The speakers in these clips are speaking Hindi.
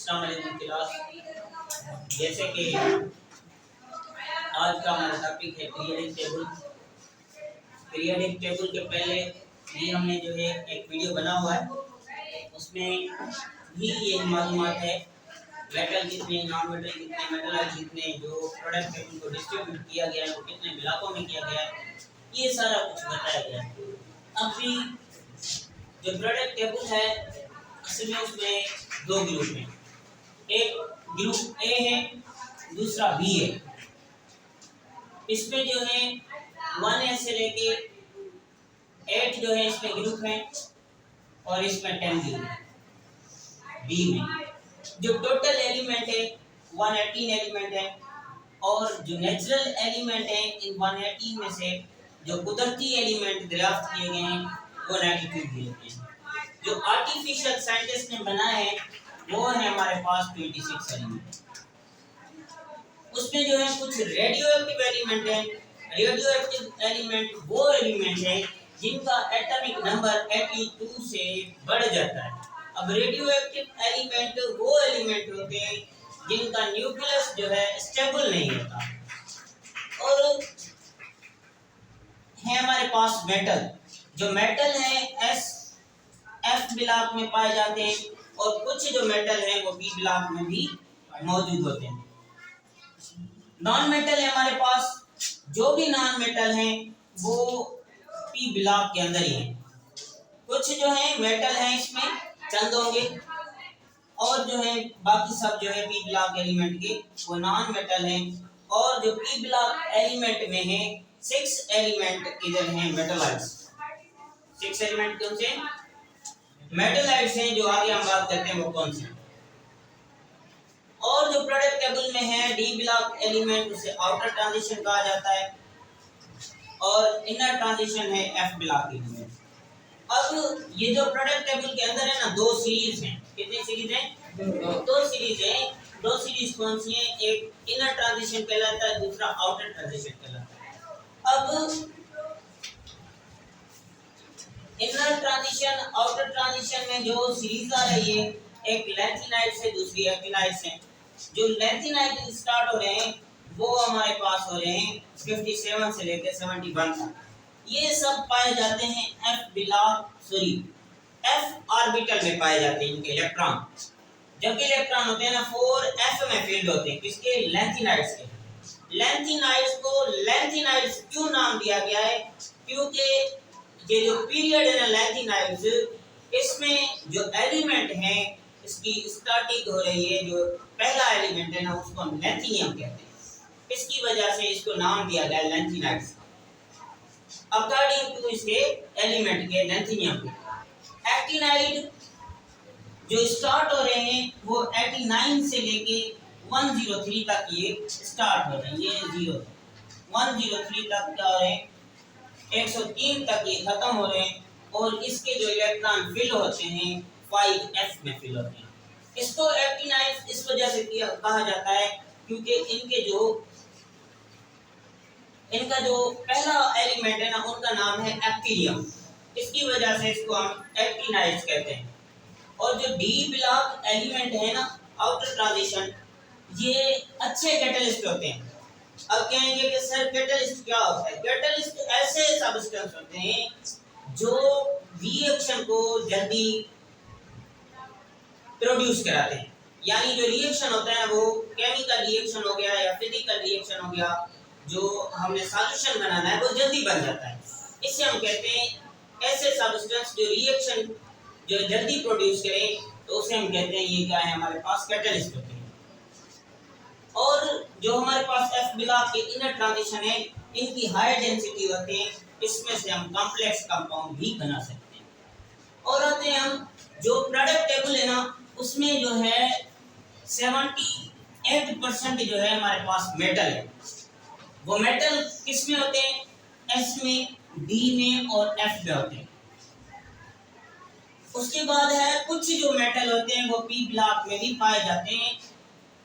अस्सलाम वालेकुम क्लास। जैसे कि आज का हमारा टॉपिक है पीरियडिक टेबल। पीरियडिक टेबल के पहले भी हमने जो है एक वीडियो बना हुआ है, उसमें भी ये मालूमात है मेटल कितने, नॉन मेटल कितने, मेटलाइट कितने, जो प्रोडक्ट टेबल को डिस्ट्रीब्यूट किया गया है वो कितने ब्लॉकों में किया गया है, ये सारा कुछ बताया गया है। अभी जो प्रोडक्ट टेबल है असल में उसमें दो ग्रुप हैं, एक ग्रुप ए है, दूसरा बी है। इसमें जो है 1 से लेके 8 जो है इसमें ग्रुप है और इसमें 10 ग्रुप है। बी में जो टोटल एलिमेंट है 118 एलिमेंट है, और जो नेचुरल एलिमेंट है इन 118 में से जो कुदरती एलिमेंट दरियाफ्त किए गए हैं वो 92 दिए गए हैं। जो आर्टिफिशियल साइंटिस्ट ने बनाए हैं वो है हमारे पास 26 एलिमेंट। उसमें जो है कुछ रेडियो एक्टिव एलिमेंट है। रेडियो एक्टिव एलिमेंट वो एलिमेंट है जिनका एटॉमिक नंबर 82 से बढ़ जाता है। अब रेडियो एक्टिव एलिमेंट वो एलिमेंट होते हैं जिनका न्यूक्लियस जो है स्टेबल नहीं होता। और है हमारे पास मेटल। जो मेटल है एफ ब्लॉक में पाए जाते हैं, और कुछ जो मेटल है वो बी ब्लॉक में भी मौजूद होते हैं। नॉन मेटल है हमारे पास, जो भी नॉन मेटल हैं वो पी ब्लॉक के अंदर ही हैं। कुछ जो है मेटल है इसमें चंद होंगे, और जो है बाकी सब जो है पी ब्लॉक एलिमेंट के वो नॉन मेटल हैं। और जो पी ब्लॉक एलिमेंट में है 6 एलिमेंट इधर हैं मेटलाइट्स। 6 एलिमेंट कौन से मेटलाइट्स हैं, जो आगे हम बात करते हैं वो कौन से। और जो प्रोडक्ट टेबल में है डी ब्लॉक एलिमेंट उसे आउटर ट्रांजिशन कहा जाता है, और इनर ट्रांजिशन है एफ ब्लॉक एलिमेंट। अब ये जो प्रोडक्ट टेबल के अंदर है ना, दो सीरीज हैं। कितनी सीरीज हैं? दो सीरीज हैं। दो सीरीज कौन सी हैं? एक इनर ट्रांजिशन कहलाता है, दूसरा आउटर ट्रांजिशन कहलाता है। अब इनर ट्रांजिशन आउटर ट्रांजिशन में जो सीरीज आ रही है, एक लैंथिनाइट से दूसरी एक्टिनाइट से। जो लैंथिनाइट स्टार्ट हो रहे हैं वो हमारे पास हो रहे हैं 57 से लेकर 71 तक। ये सब पाए जाते हैं एफ ऑर्बिटल में पाए जाते हैं इनके इलेक्ट्रॉन। जब इलेक्ट्रॉन होते हैं ना 4f में फील्ड होते हैं, किसके? लैंथिनाइट्स के। लैंथिनाइट्स को लैंथिनाइट्स क्यों नाम दिया गया है? क्योंकि ये जो पीरियड है ना लैंथिनाइट्स, इसमें जो एलिमेंट है इसकी स्टार्टिंग हो रही है, जो पहला एलिमेंट है ना उसको हम लैंथिनियम कहते हैं। इसकी वजह से इसको नाम दिया गया लैंथिनाइट्स अकॉर्डिंग टू इसके एलिमेंट के लैंथिनियम के। एक्टिनाइट जो स्टार्ट हो रहे हैं वो 89 से लेके 103 तक ये स्टार्ट हो रहे हैं। ये 103 तक क्या हो रहे हैं? 103 तक ये खत्म हो रहे हैं, और इसके जो इलेक्ट्रॉन फिल होते हैं 5f में फिल होते हैं। इसको एक्टिनाइट इस वजह से कहा जाता है क्योंकि इनका जो पहला एलिमेंट है ना उनका नाम है एक्टिनियम। इसकी वजह से इसको हम एक्टिनाइट्स कहते हैं। और जो डी ब्लॉक एलिमेंट है ना आउटर ट्रांजिशन, ये अच्छे कैटलिस्ट होते हैं। अब कहेंगे कि सर कैटलिस्ट क्या होता है? कैटलिस्ट ऐसे सब्सटेंस होते हैं जो रिएक्शन को जल्दी प्रोड्यूस कराते हैं। यानी जो रिएक्शन होता है वो केमिकल रिएक्शन हो गया या फिजिकल रिएक्शन हो गया, जो हमने सॉल्यूशन बनाना है वो जल्दी बन जाता है। इससे हम कहते हैं ऐसे सब्सटेंस जो रिएक्शन जो जल्दी प्रोड्यूस करें, तो उसे हम कहते हैं ये क्या है? हमारे पास कैटलिस्ट होते हैं। और जो हमारे पास एफ ब्लॉक के इनर ट्रांजिशन है, इनकी हाई डेंसिटी होते हैं, इसमें से हम कॉम्प्लेक्स कंपाउंड भी बना सकते हैं। और आते हैं हम जो प्रोडक्ट टेबल है ना, उसमें जो है 78% जो है हमारे पास मेटल है। वो मेटल किस में होते हैं? एस में, डी में और एफ में होते हैं। उसके बाद है कुछ जो मेटल होते हैं वो पी ब्लॉक में भी पाए जाते हैं।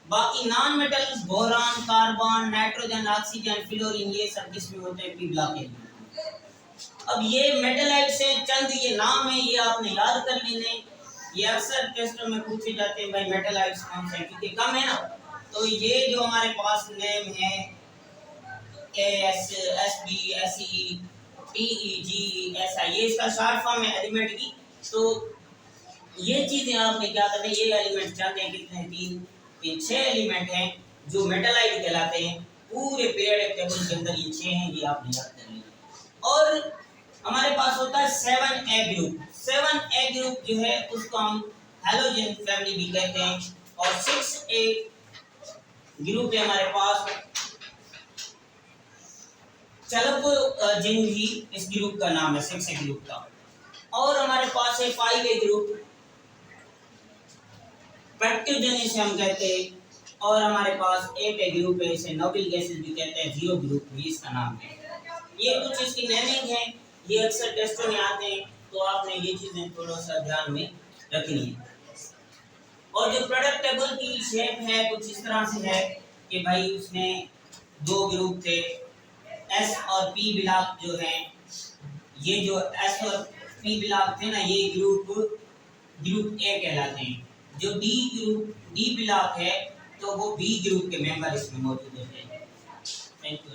बाकी non metal boron, carbon, nitrogen, oxygen, fluorine, ये सब किसमें होते हैं? पी ब्लॉक में। अब ये मेटलाइट्स हैं, चंद ये नाम है, ये आपने याद कर लेने। ये अक्सर टेस्टों में पूछे जाते हैं, भाई मेटल हाइड्स कौन से हैं, क्योंकि कम है ना। तो ये जो हमारे पास नेम है ASSB SETEG ये इसका शॉर्ट फॉर्म है एलिमेंट की। तो ये चीजें आपने क्या करना है, ये एलिमेंट जानते हैं कितने हैं, तीन 6 एलिमेंट हैं जो मेटलाइट कहलाते हैं। पूरे पीरियोडिक टेबल के अंदर ये 6 हैं, ये आपने याद कर लिया। और हमारे पास होता है 7A ग्रुप। 7A ग्रुप जो है उसको हम हैलोजन फैमिली भी कहते हैं। और 6A ग्रुप है हमारे पास चलकोजिंजी, इस ग्रुप का नाम है 6A ग्रुप का। और हमारे पास है 5A ग्रुप, पैक्टोजन इसे हम कहते हैं। और हमारे पास 8A ग्रुप है, इसे नोबल गैसेस भी कहते हैं, 0 ग्रुप भी इसका नाम है। ये कुछ इसकी नेमिंग है, ये अक्सर टेस्टों में आते हैं, तो आपने ये चीजें थोड़ा सा ध्यान में रखनी है। और जो प्रोडक्ट टेबल की शेप है कुछ इस तरह से है कि भाई उसमें 2 ग्रुप थे, एस और पी ब्लॉक जो है, ये जो एस और पी ब्लॉक थे ना, ये ग्रुप ए कहलाते हैं। जो डी ब्लॉक है तो वो बी ग्रुप के मेंबर इसमें मौजूद होते हैं। Thank you.